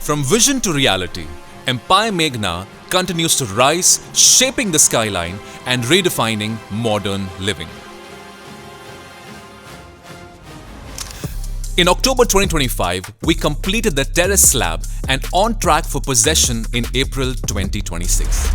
From vision to reality, Empire Meghna continues to rise, shaping the skyline and redefining modern living. In October 2025, we completed the terrace slab and on track for possession in April 2026.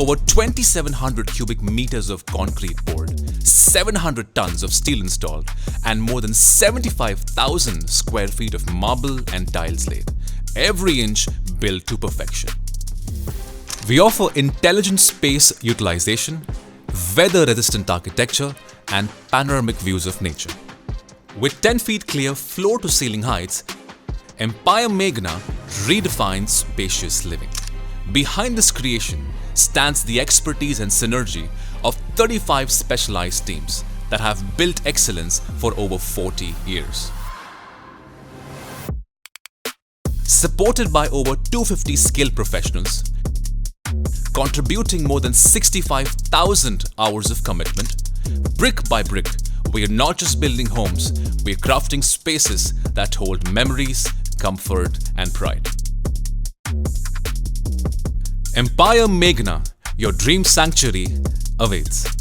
Over 2,700 cubic meters of concrete poured, 700 tons of steel installed, and more than 75,000 square feet of marble and tiles laid, every inch built to perfection. We offer intelligent space utilization, weather-resistant architecture, and panoramic views of nature. With 10 feet clear floor-to-ceiling heights, Empire Meghna redefines spacious living. Behind this creation stands the expertise and synergy of 35 specialized teams that have built excellence for over 40 years. Supported by over 250 skilled professionals, contributing more than 65,000 hours of commitment, brick by brick, we are not just building homes, we are crafting spaces that hold memories, comfort, and pride. Empire Meghna, your dream sanctuary, awaits.